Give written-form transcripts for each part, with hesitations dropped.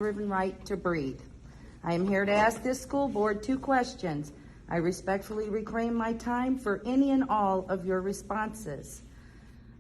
Given right to breathe. I am here to ask this school board 2 questions. I respectfully reclaim my time for any and all of your responses.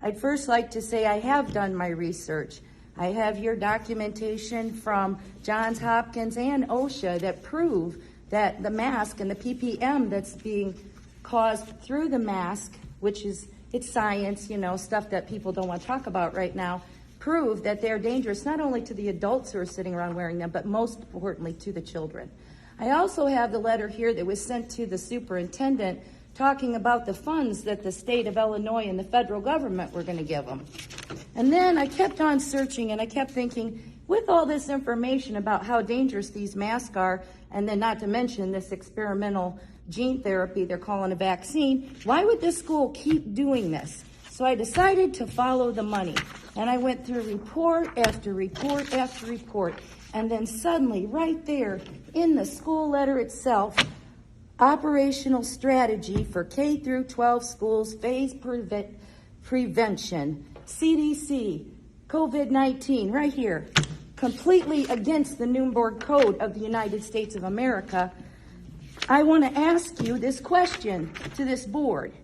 I'd first like to say I have done my research. I have your documentation from Johns Hopkins and OSHA that prove that the mask and the ppm that's being caused through the mask, which is, it's science, stuff that people don't want to talk about right now, prove that they're dangerous not only to the adults who are sitting around wearing them, but most importantly to the children. I also have the letter here that was sent to the superintendent talking about the funds that the state of Illinois and the federal government were going to give them. And then I kept on searching and I kept thinking, with all this information about how dangerous these masks are, and then not to mention this experimental gene therapy they're calling a vaccine, why would this school keep doing this? So I decided to follow the money. And I went through report after report after report. And then suddenly, right there in the school letter itself, operational strategy for K through 12 schools, phase prevention, CDC, COVID-19, right here, completely against the Nuremberg Code of the United States of America. I want to ask you this question to this board.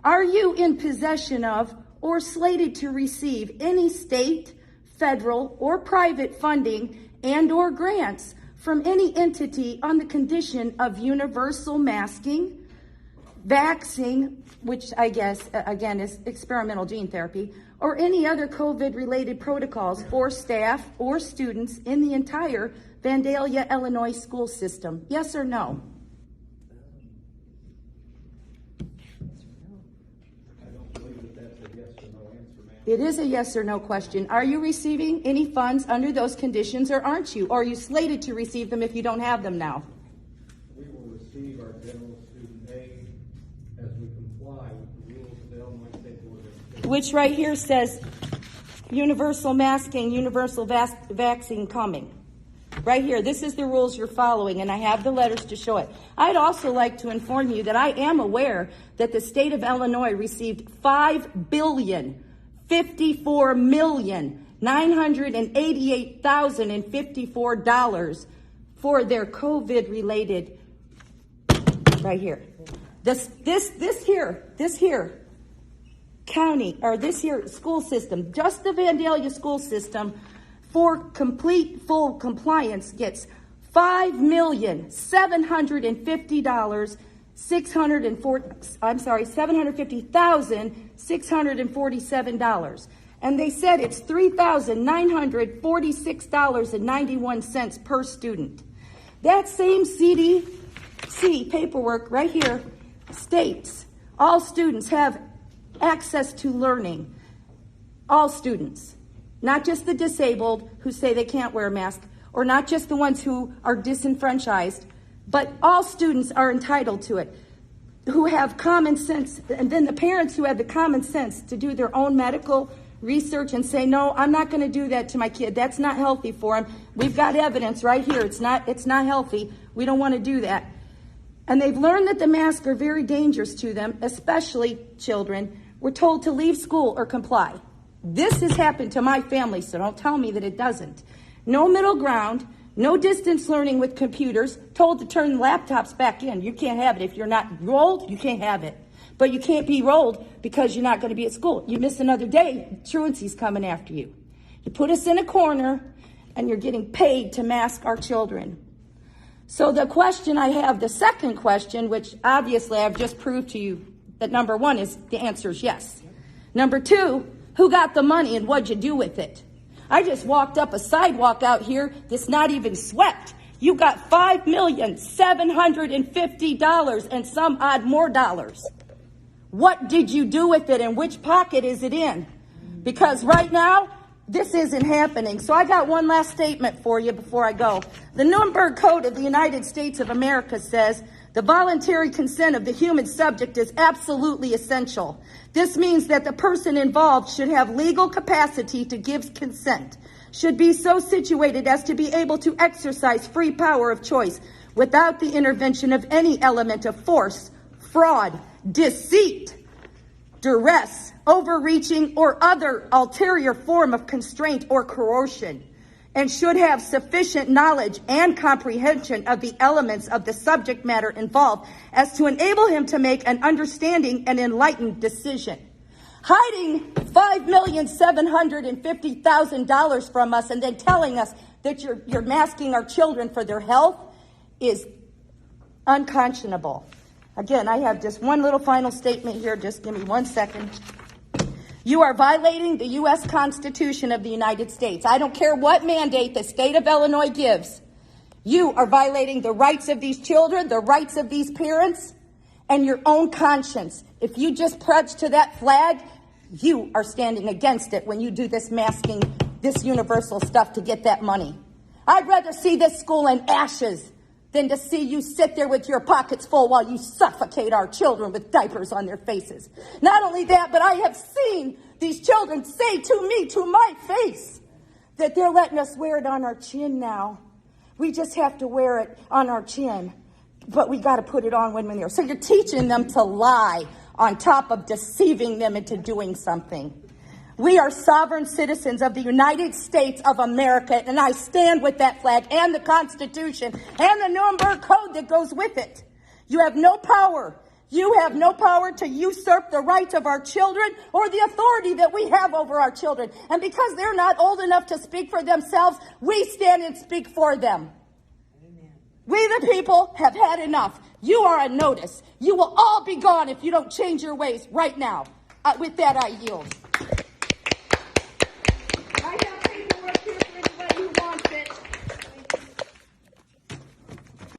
Are you in possession of or slated to receive any state, federal, or private funding and or grants from any entity on the condition of universal masking, vaccine, which I guess, again, is experimental gene therapy, or any other COVID-related protocols for staff or students in the entire Vandalia, Illinois school system? Yes or no? It is a yes or no question. Are you receiving any funds under those conditions or aren't you? Or are you slated to receive them if you don't have them now? We will receive our general student aid as we comply with the rules of the Illinois State Board of Education. Which right here says universal masking, universal vaccine coming. Right here, this is the rules you're following, and I have the letters to show it. I'd also like to inform you that I am aware that the state of Illinois received $5,054,988,054 for their COVID-related, right here. This here county, or this here school system, just the Vandalia school system, for complete full compliance gets $750,647. And they said it's $3,946.91 per student. That same CDC paperwork right here states all students have access to learning. All students, not just the disabled who say they can't wear a mask, or not just the ones who are disenfranchised, but all students are entitled to it, who have common sense, and then the parents who have the common sense to do their own medical research and say, no, I'm not going to do that to my kid. That's not healthy for him. We've got evidence right here. It's not healthy. We don't want to do that. And they've learned that the masks are very dangerous to them, especially children. We're told to leave school or comply. This has happened to my family, so don't tell me that it doesn't. No middle ground, no distance learning with computers, told to turn laptops back in. You can't have it. If you're not rolled, you can't have it. But you can't be rolled because you're not going to be at school. You miss another day, truancy's coming after you. You put us in a corner, and you're getting paid to mask our children. So the question I have, the second question, which obviously I've just proved to you that number 1 is the answer is yes. Number 2, who got the money and what'd you do with it? I just walked up a sidewalk out here that's not even swept. You got $5,750,000 and some odd more dollars. What did you do with it and which pocket is it in? Because right now, this isn't happening. So I got one last statement for you before I go. The Nuremberg Code of the United States of America says the voluntary consent of the human subject is absolutely essential. This means that the person involved should have legal capacity to give consent, should be so situated as to be able to exercise free power of choice without the intervention of any element of force, fraud, deceit, duress, overreaching, or other ulterior form of constraint or coercion. and should have sufficient knowledge and comprehension of the elements of the subject matter involved as to enable him to make an understanding and enlightened decision. Hiding $5,750,000 from us and then telling us that you're masking our children for their health is unconscionable. Again, I have just one little final statement here. Just give me 1 second. You are violating the U.S. Constitution of the United States. I don't care what mandate the state of Illinois gives. You are violating the rights of these children, the rights of these parents, and your own conscience. If you just pledge to that flag, you are standing against it when you do this masking, this universal stuff to get that money. I'd rather see this school in ashes than to see you sit there with your pockets full while you suffocate our children with diapers on their faces. Not only that, but I have seen these children say to me, to my face, that they're letting us wear it on our chin now. We just have to wear it on our chin, but we got to put it on when we're there. So you're teaching them to lie on top of deceiving them into doing something. We are sovereign citizens of the United States of America, and I stand with that flag and the Constitution and the Nuremberg Code that goes with it. You have no power. You have no power to usurp the rights of our children or the authority that we have over our children. And because they're not old enough to speak for themselves, we stand and speak for them. Amen. We the people have had enough. You are a notice. You will all be gone if you don't change your ways right now. With that, I yield.